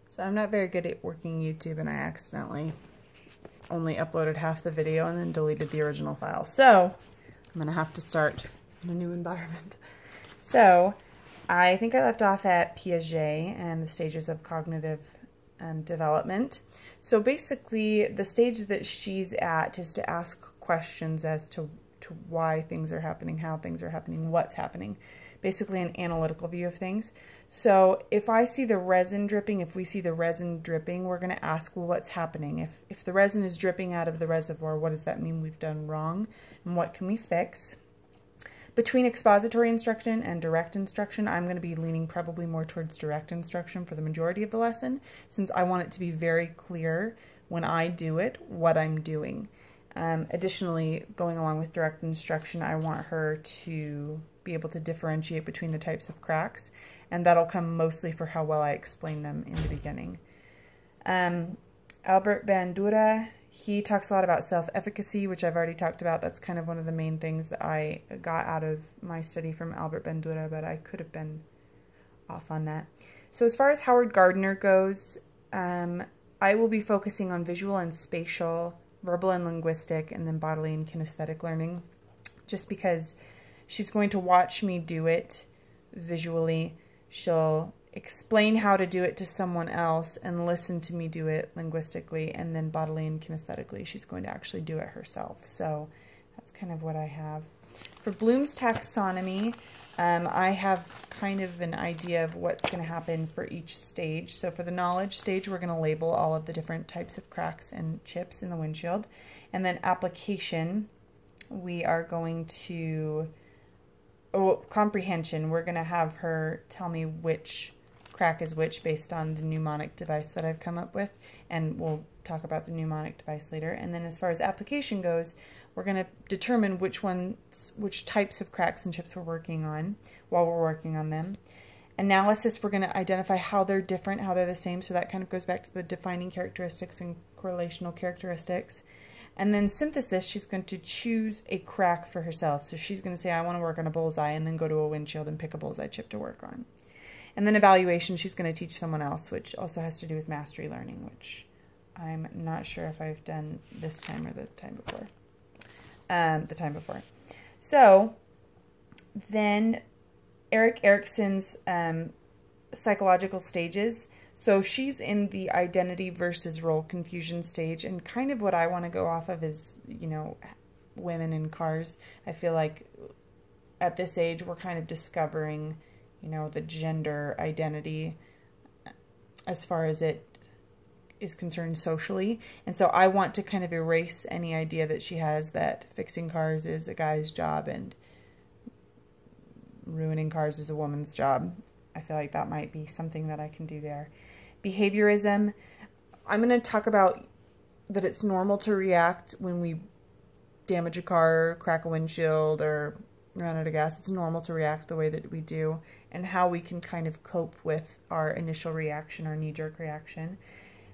So I'm not very good at working YouTube, and I accidentally only uploaded half the video and then deleted the original file. So I'm gonna have to start in a new environment. So I think I left off at Piaget and the stages of cognitive development. So basically the stage that she's at is to ask questions as to why things are happening, how things are happening, what's happening. Basically an analytical view of things. So if I see the resin dripping, if we see the resin dripping, we're going to ask, well, what's happening? If the resin is dripping out of the reservoir, what does that mean we've done wrong? And what can we fix? Between expository instruction and direct instruction, I'm going to be leaning probably more towards direct instruction for the majority of the lesson, since I want it to be very clear when I do it what I'm doing. Additionally, going along with direct instruction, I want her to be able to differentiate between the types of cracks, and that'll come mostly for how well I explain them in the beginning. Albert Bandura, he talks a lot about self-efficacy, which I've already talked about. That's kind of one of the main things that I got out of my study from Albert Bandura, but I could have been off on that. So as far as Howard Gardner goes, I will be focusing on visual and spatial, verbal and linguistic, and then bodily and kinesthetic learning, just because she's going to watch me do it visually. She'll explain how to do it to someone else and listen to me do it linguistically, and then bodily and kinesthetically she's going to actually do it herself. So that's kind of what I have. For Bloom's taxonomy, I have kind of an idea of what's going to happen for each stage. So for the knowledge stage, we're going to label all of the different types of cracks and chips in the windshield. And then application, we are going to, comprehension, we're going to have her tell me which crack is which based on the mnemonic device that I've come up with, and we'll talk about the mnemonic device later. And then as far as application goes, we're going to determine which types of cracks and chips we're working on while we're working on them. Analysis, we're going to identify how they're different, how they're the same, so that kind of goes back to the defining characteristics and correlational characteristics. And then synthesis, she's going to choose a crack for herself. So she's going to say, I want to work on a bullseye, and then go to a windshield and pick a bullseye chip to work on. And then evaluation, she's going to teach someone else, which also has to do with mastery learning, which I'm not sure if I've done this time or the time before. So then Erik Erikson's psychological stages. So she's in the identity versus role confusion stage, and kind of what I want to go off of is, you know, women in cars. I feel like at this age we're kind of discovering, you know, the gender identity as far as it is concerned socially. And so I want to kind of erase any idea that she has that fixing cars is a guy's job and ruining cars is a woman's job. I feel like that might be something that I can do there. Behaviorism, I'm going to talk about that it's normal to react when we damage a car, crack a windshield, or run out of gas. It's normal to react the way that we do, and how we can kind of cope with our initial reaction, our knee-jerk reaction.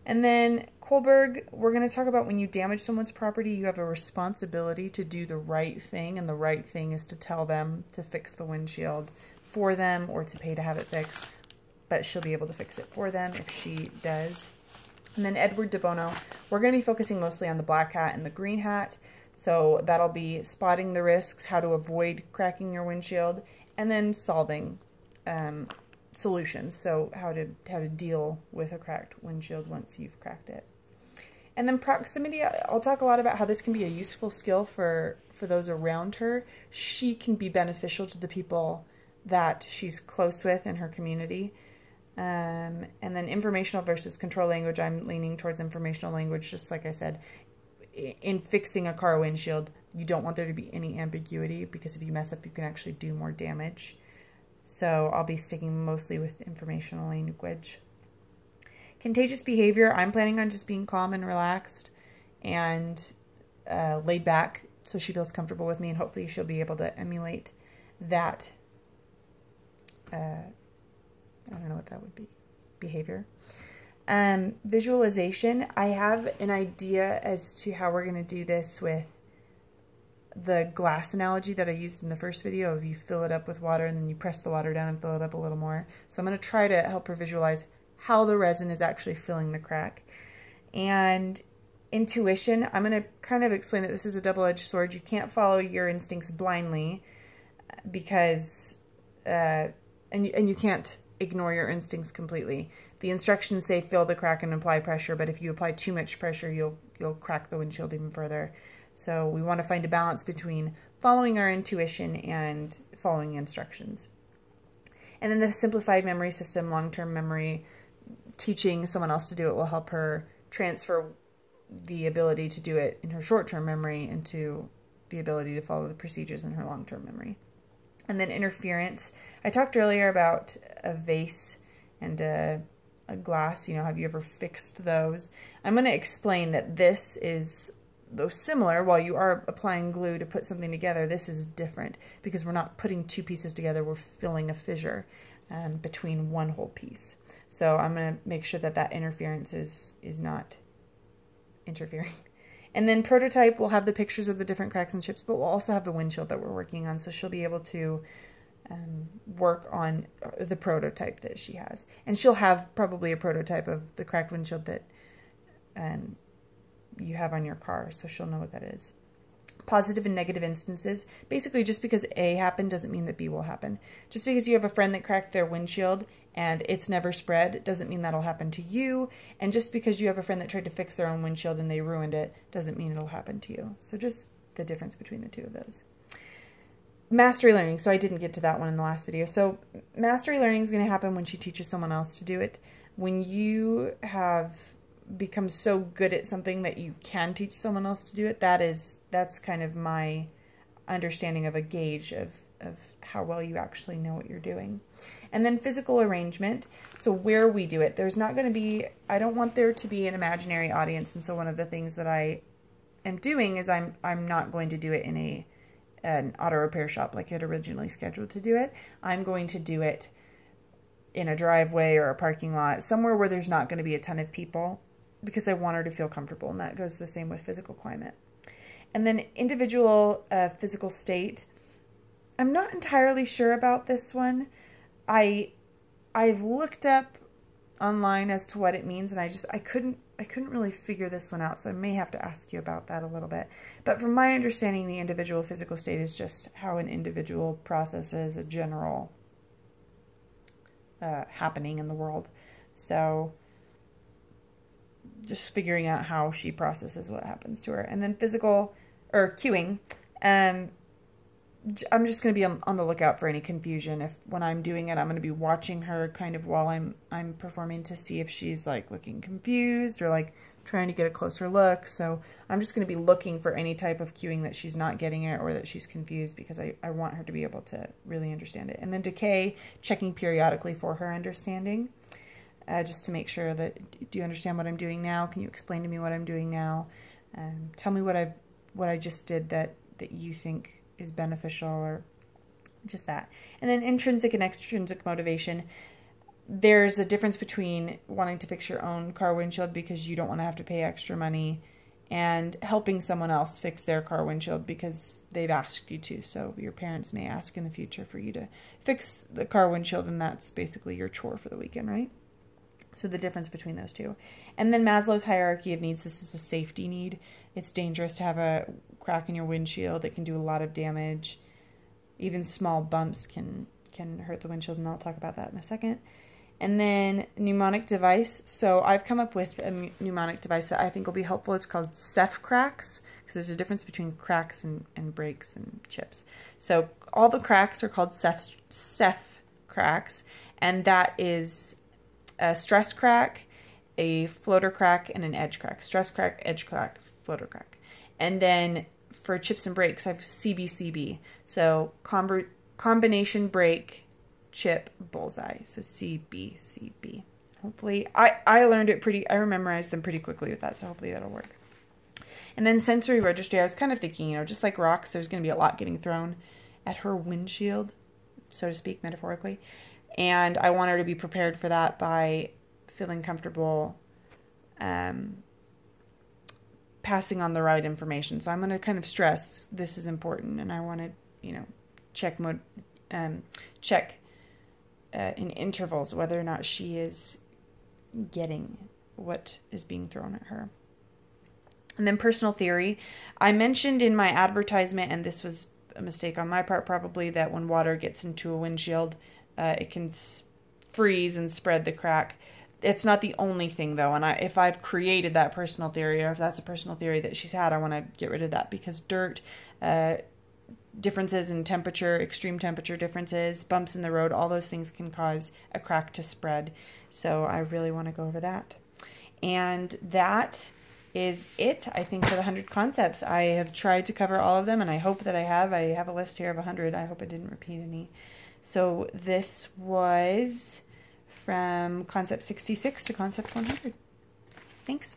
And then Kohlberg, we're going to talk about when you damage someone's property, you have a responsibility to do the right thing, and the right thing is to tell them to fix the windshield for them or to pay to have it fixed, but she'll be able to fix it for them if she does. And then Edward de Bono, we're going to be focusing mostly on the black hat and the green hat, so that'll be spotting the risks, how to avoid cracking your windshield, and then solving solutions, so how to deal with a cracked windshield once you've cracked it. And then proximity, I'll talk a lot about how this can be a useful skill for those around her. She can be beneficial to the people that she's close with in her community. And then informational versus control language, I'm leaning towards informational language, just like I said. In fixing a car windshield, you don't want there to be any ambiguity, because if you mess up, you can actually do more damage. So I'll be sticking mostly with informational language. Contagious behavior, I'm planning on just being calm and relaxed and laid back, so she feels comfortable with me, and hopefully she'll be able to emulate that. I don't know what that would be. Behavior. Visualization, I have an idea as to how we're going to do this with the glass analogy that I used in the first video of you fill it up with water and then you press the water down and fill it up a little more. So I'm going to try to help her visualize how the resin is actually filling the crack. And intuition, I'm going to kind of explain that this is a double-edged sword. You can't follow your instincts blindly because, and you can't ignore your instincts completely. The instructions say fill the crack and apply pressure, but if you apply too much pressure, you'll crack the windshield even further. So we want to find a balance between following our intuition and following instructions. And then the simplified memory system, long-term memory, teaching someone else to do it will help her transfer the ability to do it in her short-term memory into the ability to follow the procedures in her long-term memory. And then interference. I talked earlier about a vase and a glass. You know, have you ever fixed those? I'm going to explain that this is, though similar, while you are applying glue to put something together, this is different because we're not putting two pieces together, we're filling a fissure between one whole piece. So I'm going to make sure that that interference is not interfering. And then prototype will have the pictures of the different cracks and chips, but we'll also have the windshield that we're working on, so she'll be able to work on the prototype that she has. And she'll have probably a prototype of the cracked windshield that you have on your car, so she'll know what that is. Positive and negative instances. Basically, just because A happened doesn't mean that B will happen. Just because you have a friend that cracked their windshield and it's never spread doesn't mean that'll happen to you. And just because you have a friend that tried to fix their own windshield and they ruined it doesn't mean it'll happen to you. So just the difference between the two of those. Mastery learning. So I didn't get to that one in the last video. So mastery learning is going to happen when she teaches someone else to do it. When you have become so good at something that you can teach someone else to do it, that's kind of my understanding of a gauge of how well you actually know what you're doing. And then physical arrangement. So where we do it, there's not going to be, I don't want there to be an imaginary audience, and so one of the things that I am doing is I'm not going to do it in an auto repair shop like I had originally scheduled to do it. I'm going to do it in a driveway or a parking lot, somewhere where there's not going to be a ton of people, because I want her to feel comfortable, and that goes the same with physical climate. And then individual physical state. I'm not entirely sure about this one. I've looked up online as to what it means, and I couldn't really figure this one out, so I may have to ask you about that a little bit. But from my understanding, the individual physical state is just how an individual processes a general happening in the world. So just figuring out how she processes what happens to her. And then physical, or cueing, I'm just going to be on the lookout for any confusion. If when I'm doing it, I'm going to be watching her kind of while I'm performing to see if she's like looking confused or like trying to get a closer look. So I'm just going to be looking for any type of cueing that she's not getting it or that she's confused, because I want her to be able to really understand it. And then decay, checking periodically for her understanding. Just to make sure that, do you understand what I'm doing now? Can you explain to me what I'm doing now? Tell me what I just did that you think is beneficial, or just that. And then intrinsic and extrinsic motivation. There's a difference between wanting to fix your own car windshield because you don't want to have to pay extra money, and helping someone else fix their car windshield because they've asked you to. So your parents may ask in the future for you to fix the car windshield, and that's basically your chore for the weekend, right? So the difference between those two. And then Maslow's hierarchy of needs. This is a safety need. It's dangerous to have a crack in your windshield. It can do a lot of damage. Even small bumps can hurt the windshield, and I'll talk about that in a second. And then mnemonic device. So I've come up with a mnemonic device that I think will be helpful. It's called CEF cracks, because there's a difference between cracks and breaks and chips. So all the cracks are called CEF cracks, and that is a stress crack, a floater crack, and an edge crack. Stress crack, edge crack, floater crack. And then for chips and breaks, I have CBCB. So combination break, chip, bullseye. So CBCB. Hopefully, I learned it I memorized them pretty quickly with that, so hopefully that'll work. And then sensory registry. I was kind of thinking, just like rocks, there's going to be a lot getting thrown at her windshield, so to speak, metaphorically. And I want her to be prepared for that by feeling comfortable passing on the right information. So I'm going to kind of stress this is important, and I want to, check in intervals whether or not she is getting what is being thrown at her. And then personal theory. I mentioned in my advertisement, and this was a mistake on my part probably, that when water gets into a windshield, it can freeze and spread the crack. It's not the only thing though, and if I've created that personal theory, or if that's a personal theory that she's had, I want to get rid of that, because dirt, differences in temperature, extreme temperature differences, bumps in the road, all those things can cause a crack to spread. So I really want to go over that. And that is it, I think, for the 100 concepts. I have tried to cover all of them, and I hope that I have. I have a list here of 100. I hope I didn't repeat any. So this was from concept 66 to concept 100. Thanks.